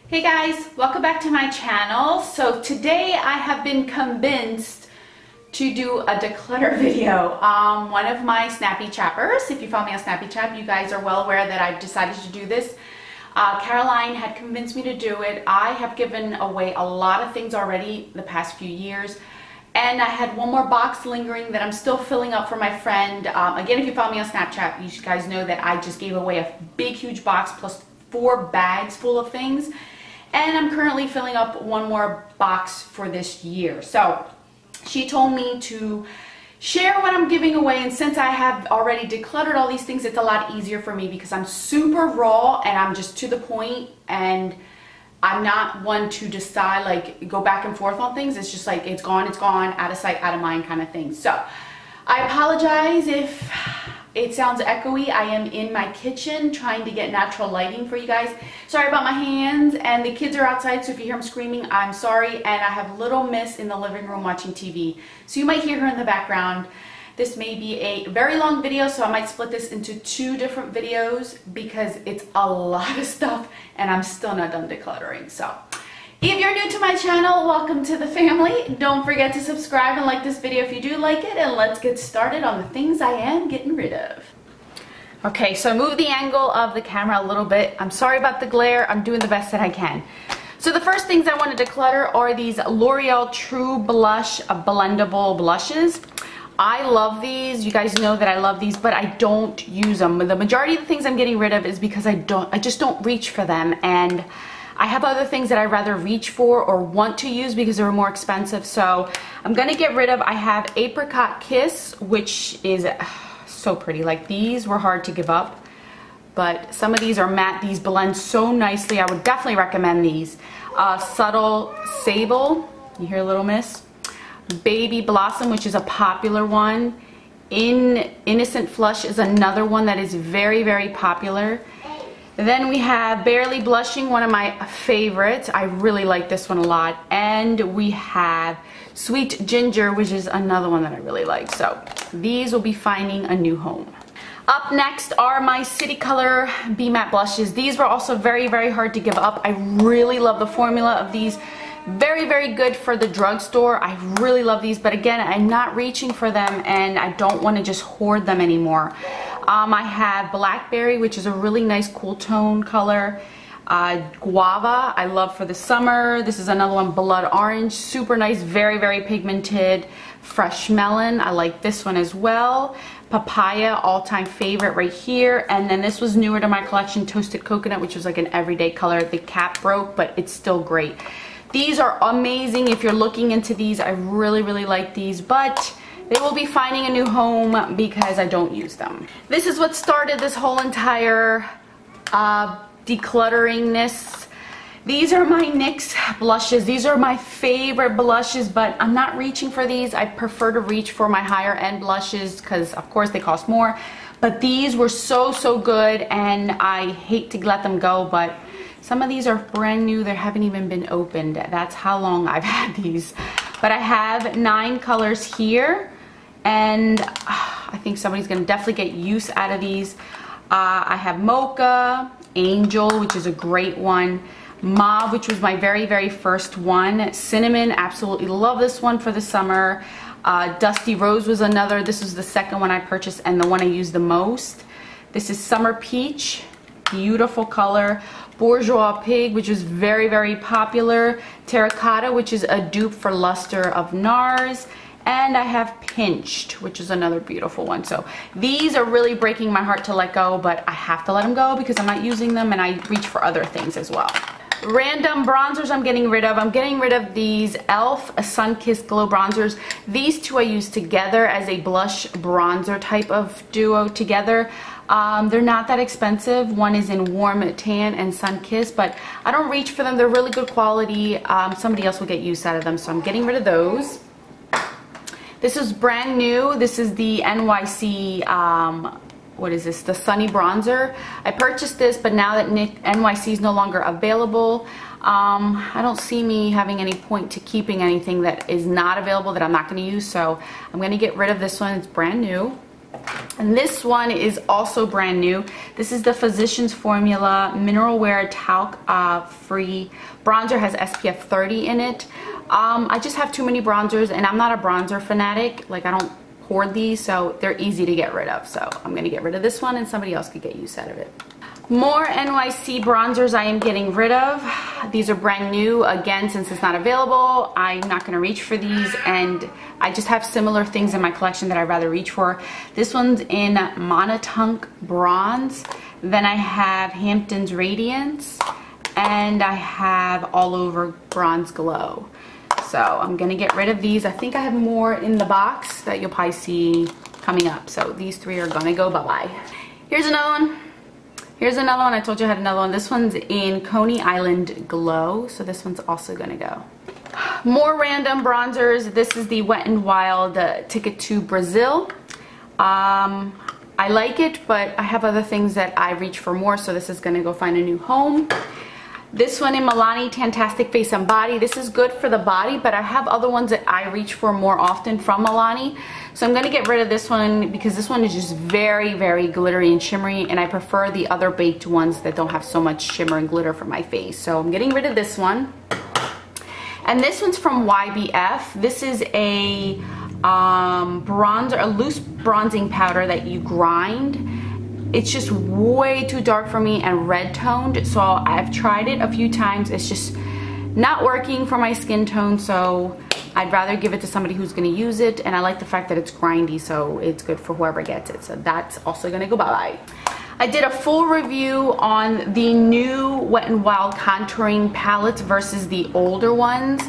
Hey guys, welcome back to my channel. So today I have been convinced to do a declutter video. One of my Snappy Chappers, if you follow me on Snappy Chap, you guys are well aware that I've decided to do this. Caroline had convinced me to do it. I have given away a lot of things already the past few years. And I had one more box lingering that I'm still filling up for my friend. Again, if you follow me on Snapchat, you guys know that I just gave away a big, huge box plus 4 bags full of things. And I'm currently filling up one more box for this year. So she told me to share what I'm giving away, and since I have already decluttered all these things, it's a lot easier for me because I'm super raw and I'm just to the point, and I'm not one to decide, like, go back and forth on things. It's just like, it's gone, out of sight, out of mind kind of thing. So I apologize if it sounds echoey. I am in my kitchen trying to get natural lighting for you guys. Sorry about my hands, and the kids are outside, so if you hear them screaming, I'm sorry. And I have little Miss in the living room watching TV, so you might hear her in the background. This may be a very long video, so I might split this into 2 different videos because it's a lot of stuff and I'm still not done decluttering. So if you're new to my channel, welcome to the family. Don't forget to subscribe and like this video if you do like it, and let's get started on the things I am getting rid of. Okay, so I moved the angle of the camera a little bit. I'm sorry about the glare. I'm doing the best that I can. So the first things I want to declutter are these L'Oreal True Blush blendable blushes. I love these. You guys know that I love these, but I don't use them. The majority of the things I'm getting rid of is because I just don't reach for them, and I have other things that I'd rather reach for or want to use because they're more expensive. So I'm gonna get rid of, I have Apricot Kiss, which is so pretty. Like, these were hard to give up, but some of these are matte. These blend so nicely. I would definitely recommend these. Subtle Sable, you hear Little Miss? Baby Blossom, which is a popular one. Innocent Flush is another one that is very, very popular. Then we have Barely Blushing, one of my favorites. I really like this one a lot. And we have Sweet Ginger, which is another one that I really like. So these will be finding a new home. Up next are my City Color Be Matte blushes. These were also very, very hard to give up. I really love the formula of these. Very, very good for the drugstore. I really love these, but again, I'm not reaching for them and I don't want to just hoard them anymore. I have Blackberry, which is a really nice cool tone color. Guava, I love for the summer. This is another one, Blood Orange, super nice, very, very pigmented. Fresh Melon, I like this one as well. Papaya, all-time favorite right here. And then this was newer to my collection, Toasted Coconut, which was like an everyday color. The cap broke, but it's still great. These are amazing. If you're looking into these, I really, really like these, but they will be finding a new home because I don't use them. This is what started this whole entire declutteringness. These are my NYX blushes. These are my favorite blushes, but I'm not reaching for these. I prefer to reach for my higher end blushes because of course they cost more, but these were so, so good and I hate to let them go, but some of these are brand new. They haven't even been opened. That's how long I've had these. But I have 9 colors here, and I think somebody's gonna definitely get use out of these. I have Mocha, Angel, which is a great one. Mauve, which was my very, very first one. Cinnamon, absolutely love this one for the summer. Dusty Rose was another. This was the second one I purchased and the one I used the most. This is Summer Peach, beautiful color. Bourgeois Pig, which is very, very popular. Terracotta, which is a dupe for Luster of NARS. And I have Pinched, which is another beautiful one. So these are really breaking my heart to let go, but I have to let them go because I'm not using them and I reach for other things as well. Random bronzers I'm getting rid of. I'm getting rid of these e.l.f. Sun-Kissed Glow Bronzers. These two I use together as a blush bronzer type of duo together. They're not that expensive. One is in Warm Tan and Sun-Kissed, but I don't reach for them. They're really good quality. Somebody else will get use out of them, so I'm getting rid of those. This is brand new. This is the NYC, what is this? The Sunny Bronzer. I purchased this, but now that NYC is no longer available, I don't see me having any point to keeping anything that is not available that I'm not going to use, so I'm going to get rid of this one. It's brand new. And this one is also brand new. This is the Physicians Formula Mineral Wear Talc Free Bronzer. Has SPF 30 in it. I just have too many bronzers, and I'm not a bronzer fanatic. Like, I don't hoard these, so they're easy to get rid of. So I'm going to get rid of this one, and somebody else could get use out of it. More NYC bronzers I am getting rid of. These are brand new. Again, since it's not available, I'm not going to reach for these, and I just have similar things in my collection that I'd rather reach for. This one's in Monotone Bronze. Then I have Hampton's Radiance, and I have All Over Bronze Glow. So I'm going to get rid of these. I think I have more in the box that you'll probably see coming up. So these three are going to go bye-bye. Here's another one. Here's another one. I told you I had another one. This one's in Coney Island Glow. So this one's also going to go. More random bronzers. This is the Wet n Wild Ticket to Brazil. I like it, but I have other things that I reach for more. So this is going to go find a new home. This one in Milani Tantastic Face and Body. This is good for the body, but I have other ones that I reach for more often from Milani. So I'm going to get rid of this one because this one is just very, very glittery and shimmery, and I prefer the other baked ones that don't have so much shimmer and glitter for my face. So I'm getting rid of this one. And this one's from YBF. This is a bronzer, a loose bronzing powder that you grind. It's just way too dark for me and red toned, so I've tried it a few times. It's just not working for my skin tone, so I'd rather give it to somebody who's going to use it. And I like the fact that it's grindy, so it's good for whoever gets it. So that's also going to go bye-bye. I did a full review on the new Wet n Wild contouring palettes versus the older ones.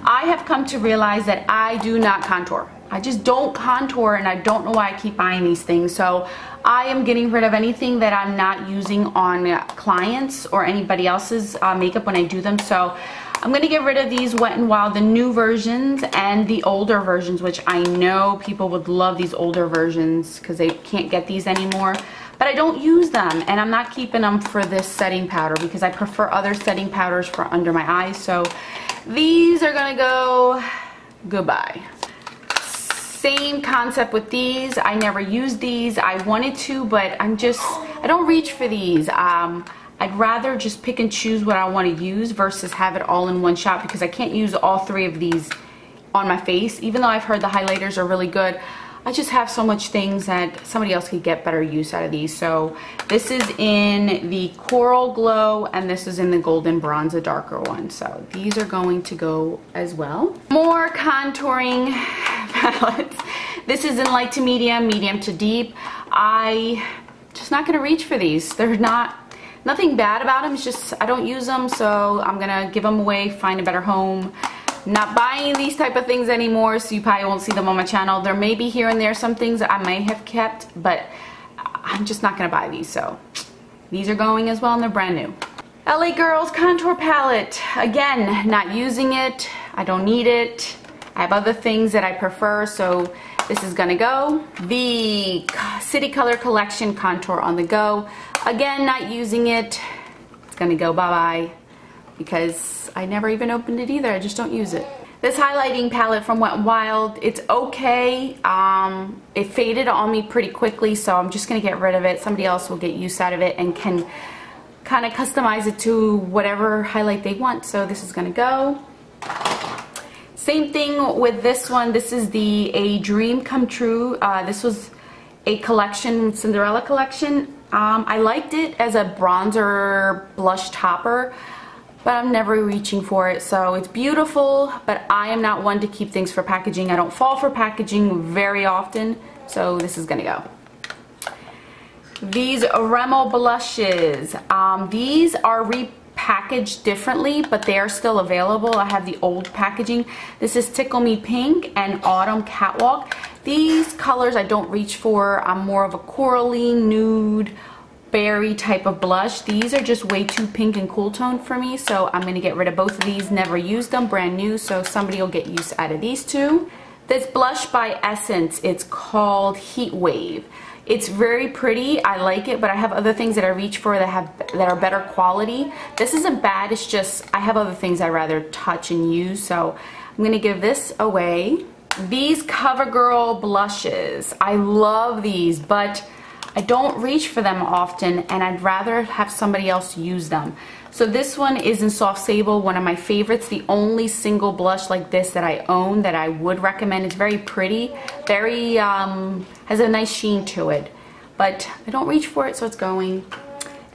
I have come to realize that I do not contour. I just don't contour, and I don't know why I keep buying these things. So I am getting rid of anything that I'm not using on clients or anybody else's makeup when I do them. So I'm going to get rid of these Wet n Wild, the new versions, and the older versions, which I know people would love these older versions because they can't get these anymore. But I don't use them, and I'm not keeping them for this setting powder because I prefer other setting powders for under my eyes. So these are going to go goodbye. Same concept with these. I never use these. I wanted to, but I don't reach for these. I'd rather just pick and choose what I want to use versus have it all in one shot, because I can't use all three of these on my face. Even though I've heard the highlighters are really good, I just have so much things that somebody else could get better use out of these. So this is in the Coral Glow, and this is in the Golden Bronze, a darker one. So these are going to go as well. More contouring palettes. This is in light to medium, medium to deep. I just not going to reach for these. They're nothing bad about them. It's just I don't use them, so I'm going to give them away, find a better home. Not buying these type of things anymore, so you probably won't see them on my channel. There may be here and there some things that I may have kept, but I'm just not going to buy these. So these are going as well, and they're brand new. LA Girls Contour Palette. Again, not using it. I don't need it. I have other things that I prefer, so this is going to go. The City Color Collection Contour on the Go. Again, not using it. It's going to go bye-bye because I never even opened it either. I just don't use it. This highlighting palette from Wet n Wild, it's okay. It faded on me pretty quickly, so I'm just going to get rid of it. Somebody else will get use out of it and can kind of customize it to whatever highlight they want. So this is going to go. Same thing with this one. This is the A Dream Come True. This was a collection, Cinderella collection. I liked it as a bronzer blush topper, but I'm never reaching for it. So it's beautiful, but I am not one to keep things for packaging. I don't fall for packaging very often, so this is gonna go. These Rimmel blushes. These are repackaged differently, but they are still available. I have the old packaging. This is Tickle Me Pink and Autumn Catwalk. These colors I don't reach for. I'm more of a corally, nude, berry type of blush. These are just way too pink and cool tone for me, so I'm going to get rid of both of these. Never used them, brand new, so somebody will get use out of these two. This blush by Essence, it's called Heat Wave. It's very pretty. I like it, but I have other things that I reach for that are better quality. This isn't bad, it's just I have other things I'd rather touch and use, so I'm going to give this away. These CoverGirl blushes. I love these, but I don't reach for them often, and I'd rather have somebody else use them. So this one is in Soft Sable, one of my favorites. The only single blush like this that I own that I would recommend. It's very pretty, very, has a nice sheen to it. But I don't reach for it, so it's going.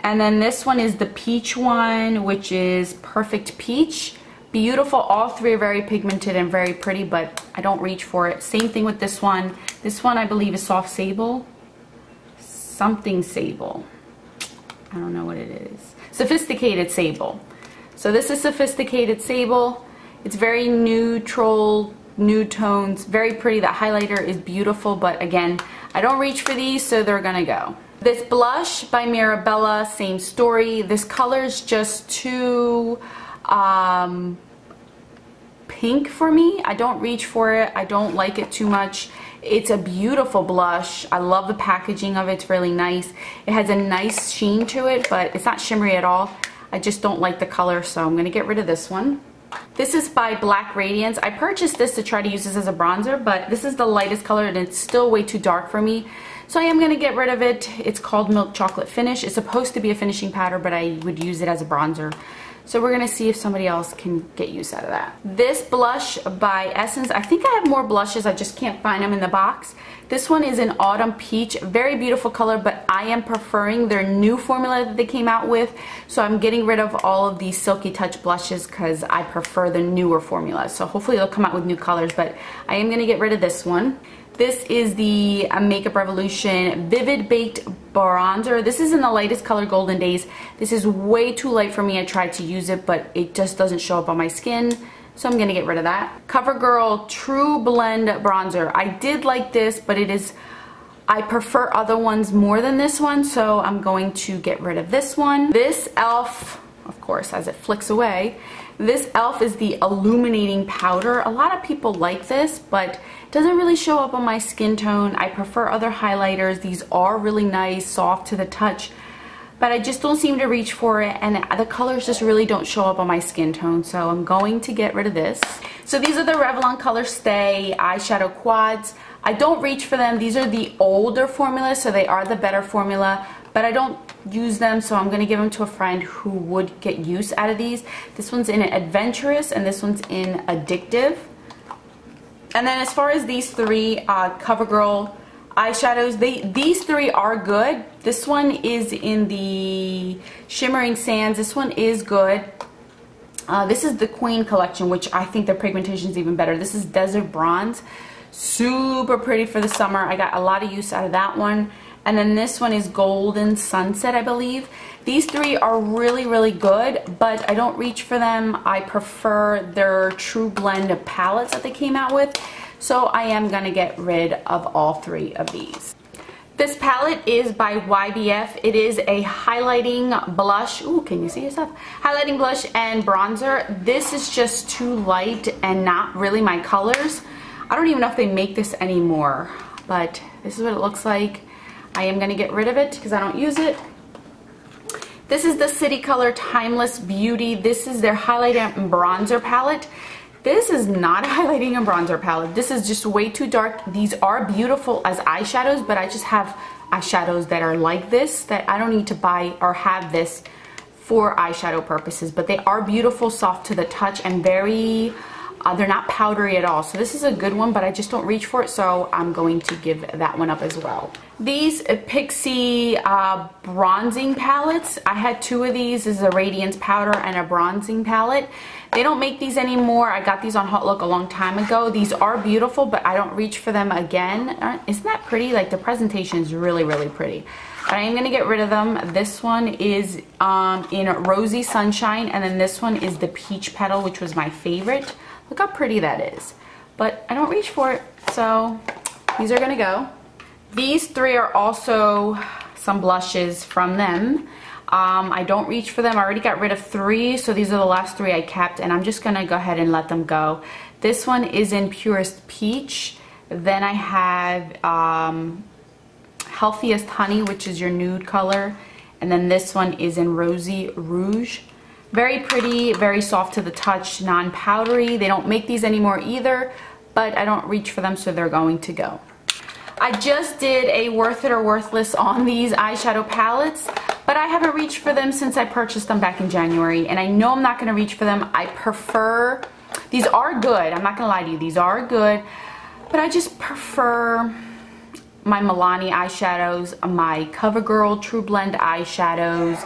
And then this one is the peach one, which is Perfect Peach. Beautiful. All three are very pigmented and very pretty, but I don't reach for it. Same thing with this one. This one I believe is Soft Sable. Something Sable. I don't know what it is. Sophisticated Sable. So this is Sophisticated Sable. It's very neutral, nude tones, very pretty. That highlighter is beautiful, but again, I don't reach for these, so they're gonna go. This blush by Mirabella, same story. This color is just too pink for me. I don't reach for it. I don't like it too much. It's a beautiful blush. I love the packaging of it. It's really nice. It has a nice sheen to it, but it's not shimmery at all. I just don't like the color, so I'm gonna get rid of this one. This is by Black Radiance. I purchased this to try to use this as a bronzer, but this is the lightest color and it's still way too dark for me. So I am gonna get rid of it. It's called Milk Chocolate Finish. It's supposed to be a finishing powder, but I would use it as a bronzer. So we're gonna see if somebody else can get use out of that. This blush by Essence, I think I have more blushes, I just can't find them in the box. This one is in Autumn Peach, very beautiful color, but I am preferring their new formula that they came out with. So I'm getting rid of all of these Silky Touch blushes because I prefer the newer formula. So hopefully they'll come out with new colors, but I am gonna get rid of this one. This is the Makeup Revolution Vivid Baked Bronzer. This is in the lightest color, Golden Days. This is way too light for me. I tried to use it, but it just doesn't show up on my skin. So I'm gonna get rid of that. CoverGirl True Blend Bronzer. I did like this, but I prefer other ones more than this one, so I'm going to get rid of this one. This e.l.f., of course, as it flicks away, this e.l.f. is the Illuminating Powder. A lot of people like this, but it doesn't really show up on my skin tone. I prefer other highlighters. These are really nice, soft to the touch, but I just don't seem to reach for it, and the colors just really don't show up on my skin tone, so I'm going to get rid of this. So these are the Revlon Color Stay eyeshadow quads. I don't reach for them. These are the older formulas, so they are the better formula, but I don't use them, so I'm gonna give them to a friend who would get use out of these. This one's in Adventurous and this one's in Addictive. And then as far as these three CoverGirl eyeshadows, these three are good. This one is in the Shimmering Sands. This one is good. This is the Queen collection, which I think their pigmentation is even better. This is Desert Bronze. Super pretty for the summer. I got a lot of use out of that one. And then this one is Golden Sunset, I believe. These three are really, really good, but I don't reach for them. I prefer their True Blend of palettes that they came out with. So I am gonna get rid of all three of these. This palette is by YBF. It is a highlighting blush. Ooh, can you see yourself? Highlighting blush and bronzer. This is just too light and not really my colors. I don't even know if they make this anymore, but this is what it looks like. I am gonna get rid of it because I don't use it. This is the City Color Timeless Beauty. This is their highlighter and bronzer palette. This is not a highlighting and bronzer palette. This is just way too dark. These are beautiful as eyeshadows, but I just have eyeshadows that are like this that I don't need to buy or have this for eyeshadow purposes, but they are beautiful, soft to the touch, and very they're not powdery at all. So this is a good one, but I just don't reach for it, so I'm going to give that one up as well. These Pixie bronzing palettes, I had two of these. This is a Radiance powder and a bronzing palette. They don't make these anymore. I got these on Hot Look a long time ago. These are beautiful, but I don't reach for them again. Isn't that pretty? Like, the presentation is really, really pretty. But I am going to get rid of them. This one is in Rosy Sunshine, and then this one is the Peach Petal, which was my favorite. Look how pretty that is. But I don't reach for it, so these are gonna go. These three are also some blushes from them. I don't reach for them. I already got rid of three, so these are the last three I kept, and I'm just gonna go ahead and let them go. This one is in Purest Peach. Then I have Healthiest Honey, which is your nude color. And then this one is in Rosy Rouge. Very pretty, very soft to the touch, non-powdery. They don't make these anymore either, but I don't reach for them, so they're going to go. I just did a worth it or worthless on these eyeshadow palettes, but I haven't reached for them since I purchased them back in January, and I know I'm not going to reach for them. I prefer, these are good, I'm not going to lie to you, these are good, but I just prefer my Milani eyeshadows, my CoverGirl True Blend eyeshadows.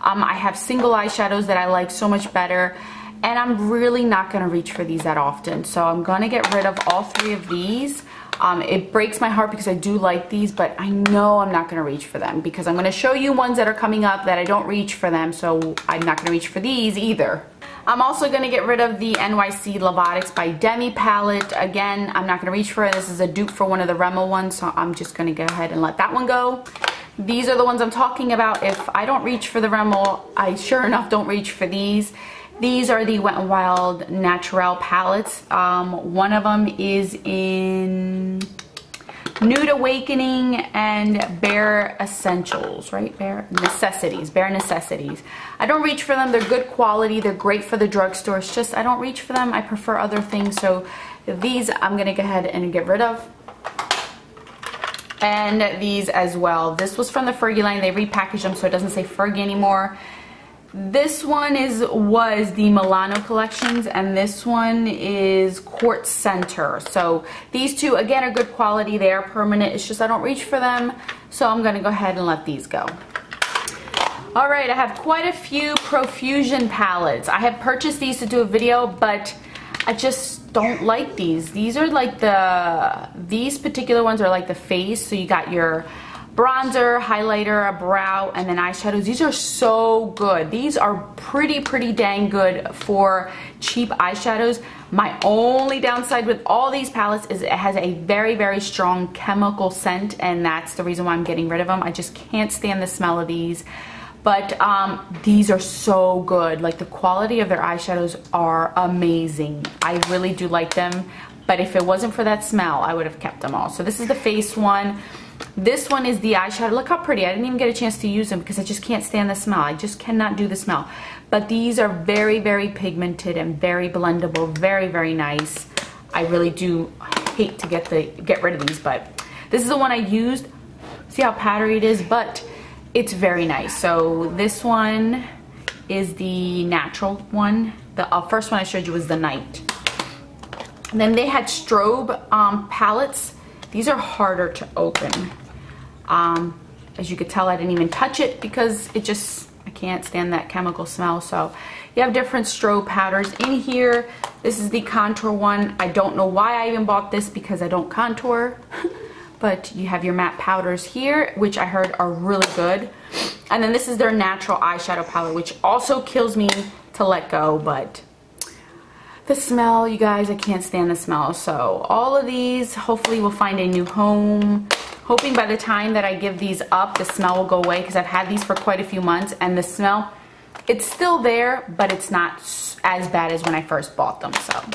I have single eyeshadows that I like so much better, and I'm really not going to reach for these that often, so I'm going to get rid of all 3 of these. It breaks my heart because I do like these, but I know I'm not going to reach for them because I'm going to show you ones that are coming up that I don't reach for them, so I'm not going to reach for these either. I'm also going to get rid of the NYC Lavotics by Demi palette. Again, I'm not going to reach for it. This is a dupe for one of the Rimmel ones, so I'm just going to go ahead and let that one go. These are the ones I'm talking about. If I don't reach for the Rimmel, I sure enough don't reach for these. These are the Wet n Wild Naturel palettes. One of them is in Nude Awakening and Bare Essentials, right? Bare Necessities. I don't reach for them. They're good quality. They're great for the drugstore. It's just I don't reach for them. I prefer other things. So these I'm going to go ahead and get rid of. And these as well. This was from the Fergie line. They repackaged them so it doesn't say Fergie anymore. This one was the Milano collections, and this one is Quartz Center. So these two again are good quality. They are permanent. It's just I don't reach for them, so I'm going to go ahead and let these go. All right, I have quite a few Profusion palettes. I have purchased these to do a video, but I just don't like these. These are like these particular ones are like the face. So you got your bronzer, highlighter, a brow, and then eyeshadows. These are so good. These are pretty dang good for cheap eyeshadows. My only downside with all these palettes is it has a very strong chemical scent, and that's the reason why I'm getting rid of them. I just can't stand the smell of these. But these are so good. Like the quality of their eyeshadows are amazing. I really do like them. But if it wasn't for that smell, I would have kept them all. So this is the face one. This one is the eyeshadow. Look how pretty. I didn't even get a chance to use them because I just can't stand the smell. I just cannot do the smell. But these are very pigmented and very blendable. Very nice. I really do hate to get rid of these, but this is the one I used. See how powdery it is, but it's very nice. So this one is the natural one. The first one I showed you was the Night. And then they had Strobe palettes. These are harder to open. As you could tell, I didn't even touch it because I can't stand that chemical smell. So you have different Strobe powders in here. This is the contour one. I don't know why I even bought this because I don't contour. But you have your matte powders here, which I heard are really good. And then this is their natural eyeshadow palette, which also kills me to let go, but the smell, you guys, I can't stand the smell. So all of these hopefully will find a new home. Hoping by the time that I give these up, the smell will go away because I've had these for quite a few months, and the smell, it's still there, but it's not as bad as when I first bought them. So I'm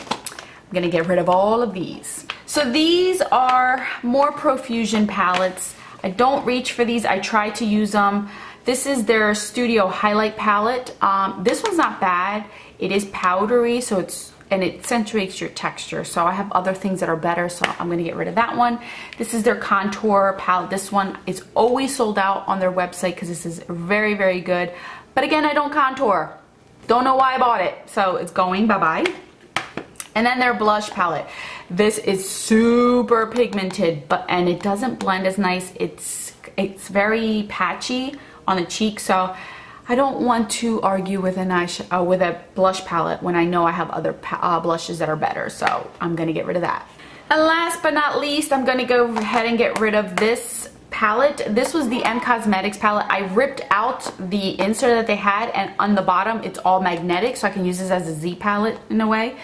gonna get rid of all of these. So these are more Profusion palettes. I don't reach for these. I try to use them. This is their Studio Highlight palette. This one's not bad. It is powdery, so and it accentuates your texture. So I have other things that are better, so I'm gonna get rid of that one. This is their contour palette. This one is always sold out on their website because this is very good. But again, I don't contour. Don't know why I bought it. So it's going bye-bye. And then their blush palette. This is super pigmented, and it doesn't blend as nice. It's very patchy on the cheek, so I don't want to argue with a blush palette when I know I have other blushes that are better. So I'm gonna get rid of that. And last but not least, I'm gonna go ahead and get rid of this palette. This was the M Cosmetics palette. I ripped out the insert that they had, and on the bottom it's all magnetic, so I can use this as a Z palette in a way.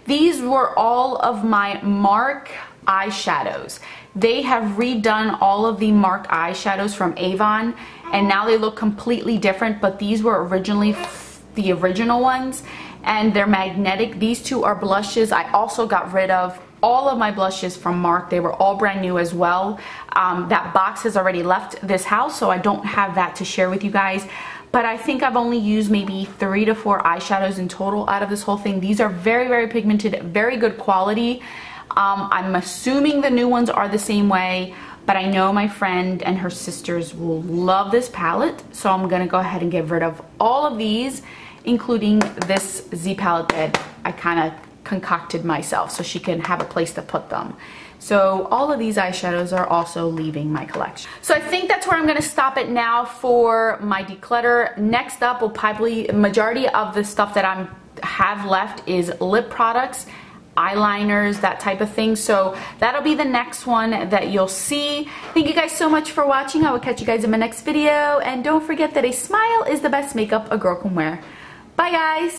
These were all of my MARC eyeshadows. They have redone all of the MARC eyeshadows from Avon, and now they look completely different, but these were originally the original ones, and they're magnetic. These two are blushes. I also got rid of all of my blushes from MARC. They were all brand new as well. That box has already left this house, so I don't have that to share with you guys. But I think I've only used maybe 3 to 4 eyeshadows in total out of this whole thing. These are very pigmented, very good quality. I'm assuming the new ones are the same way, but I know my friend and her sisters will love this palette, so I'm gonna go ahead and get rid of all of these, including this Z palette that I kind of concocted myself so she can have a place to put them. So all of these eyeshadows are also leaving my collection. So I think that's where I'm gonna stop it now for my declutter. Next up will probably, majority of the stuff that I have left is lip products, eyeliners, that type of thing. So that'll be the next one that you'll see. Thank you guys so much for watching. I will catch you guys in my next video. And don't forget that a smile is the best makeup a girl can wear. Bye guys.